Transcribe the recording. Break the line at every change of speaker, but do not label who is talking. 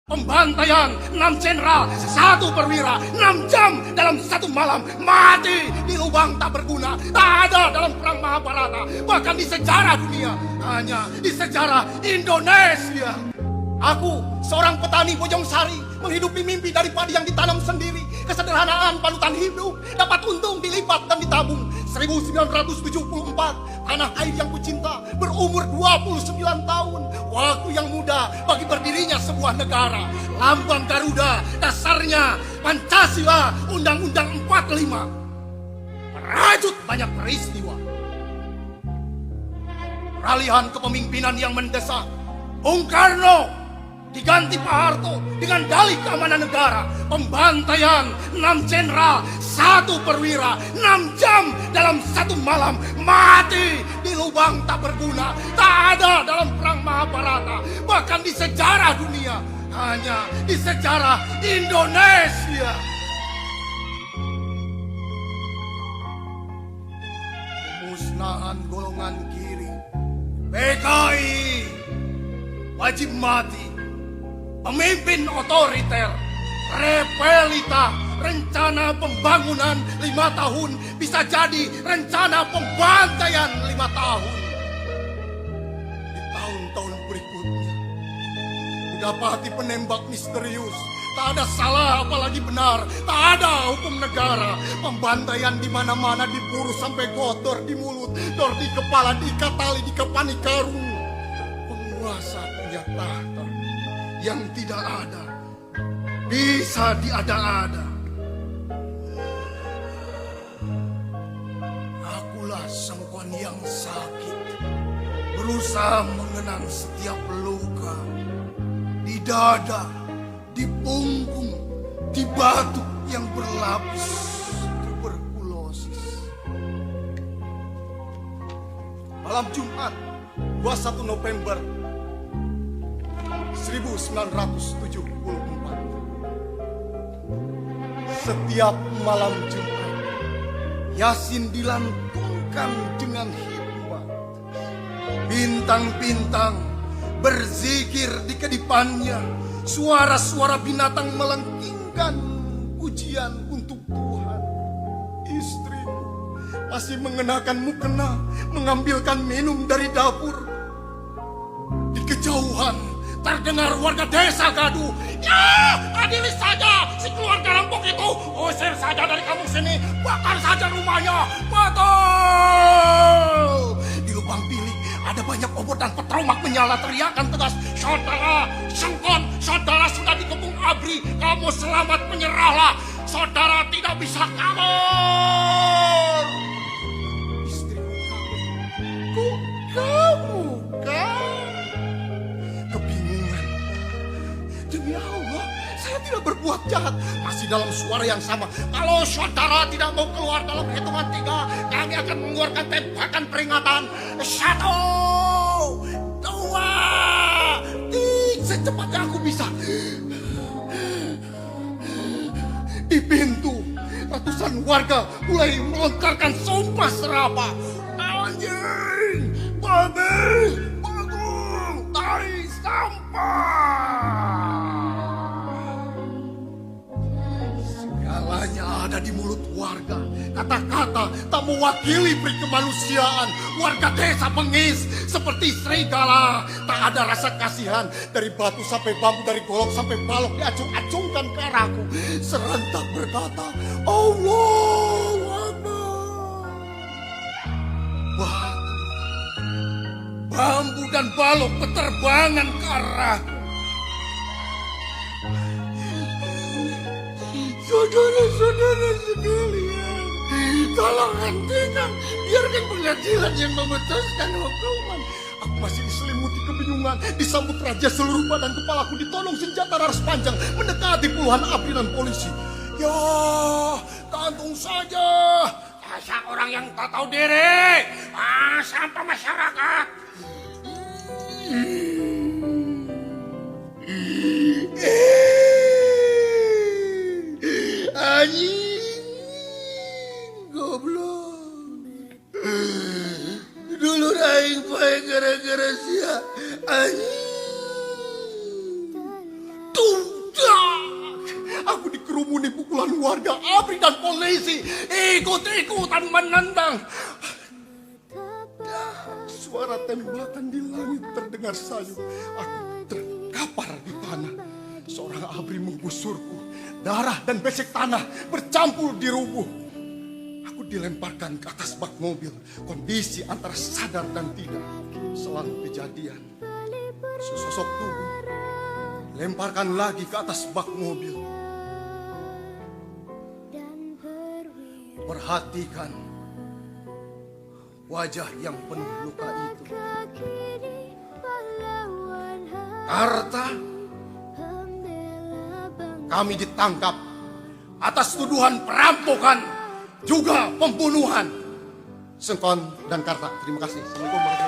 Pembantaian 6 jenderal, 1 perwira, 6 jam dalam 1 malam, mati di lubang tak berguna, tak ada dalam perang Mahabharata, bahkan di sejarah dunia, hanya di sejarah Indonesia. Aku, seorang petani Bojongsari, menghidupi mimpi dari padi yang ditanam sendiri. Kesederhanaan panutan hidup, dapat untung dilipat dan ditabung. 1974, tanah air yang kucinta, berumur 29 tahun. Waktu yang muda bagi berdirinya sebuah negara. Lambang Garuda, dasarnya Pancasila, Undang-Undang 45. Merajut banyak peristiwa. Peralihan kepemimpinan yang mendesak. Bung Karno diganti Pak Harto dengan dalih keamanan negara. Pembantaian 6 jenderal, 1 perwira, 6 jam dalam 1 malam, mati di lubang tak berguna, tak ada dalam perang Mahabharata, bahkan di sejarah dunia, hanya di sejarah Indonesia. Pemusnahan golongan kiri, PKI wajib mati. Pemimpin otoriter, repelita, rencana pembangunan 5 tahun bisa jadi rencana pembantaian 5 tahun. Di tahun-tahun berikutnya, didapati penembak misterius. Tak ada salah apalagi benar, tak ada hukum negara. Pembantaian di mana-mana, diburu sampai kotor di mulut, dor di kepala, diikat tali, dikepani karung. Penguasa punya tahta yang tidak ada, bisa diada-ada. Akulah sengkon yang sakit, berusaha mengenang setiap luka, di dada, di punggung, di batu yang berlapis tuberkulosis. Malam Jumat 21 November 1974. Setiap malam Jumat, Yasin dilantunkan dengan hikmat. Bintang-bintang berzikir di kedipannya. Suara-suara binatang melengkingkan pujian untuk Tuhan. Istrimu masih mengenakan mukena, mengambilkan minum dari dapur. Di kejauhan terdengar warga desa gaduh. Ya, adili saja si keluarga rampok itu. Usir saja dari kampung sini, bakar saja rumahnya. Betul. Di lubang bilik ada banyak obor dan petromak menyala, teriakan tegas. Saudara, sengkon, saudara sudah dikepung ABRI. Kamu selamat, menyerahlah. Saudara tidak bisa kabur. Istriku kaget. Kok kamu kan? Demi Allah, saya tidak berbuat jahat. Masih dalam suara yang sama. Kalau saudara tidak mau keluar dalam hitungan 3, kami akan mengeluarkan tembakan peringatan. 1, 2, 3, secepatnya aku bisa. Di pintu, ratusan warga mulai melontarkan sumpah serapah. Anjing, babi, bagung, tai, sampah. Segalanya ada di mulut warga. Kata-kata tak mewakili peri kemanusiaan. Warga desa bengis seperti serigala. Tak ada rasa kasihan. Dari batu sampai bambu, dari golok sampai balok diacung-acungkan ke arahku. Serentak berkata, Allahu Akbar. Bambu dan balok berterbangan ke arahku. Saudara-saudara sekalian, tolong hentikan, biarkan pengadilan yang memutuskan hukuman. Aku masih diselimuti kebingungan, disambut raja, seluruh badan kepalaku ditolong senjata laras panjang, mendekati puluhan ABRI dan polisi. Ya, gantung saja. Dasar orang yang tak tahu diri, sampah masyarakat. Anjing, goblok. Dulu aing pae gara-gara sia anjing. Tuh dikerumuni pukulan warga ABRI dan polisi. Ikut-ikutan menendang. Suara tembakan di langit terdengar sayu. Aku terkapar di tanah. Seorang ABRI menggusurku. Darah dan besek tanah bercampur di rubuh. Aku dilemparkan ke atas bak mobil. Kondisi antara sadar dan tidak. Selang kejadian, sesosok tubuh lemparkan lagi ke atas bak mobil. Perhatikan wajah yang penuh luka itu. Karta, kami ditangkap atas tuduhan perampokan juga pembunuhan. Sengkon dan Karta, terima kasih. Assalamualaikum warahmatullahi wabarakatuh.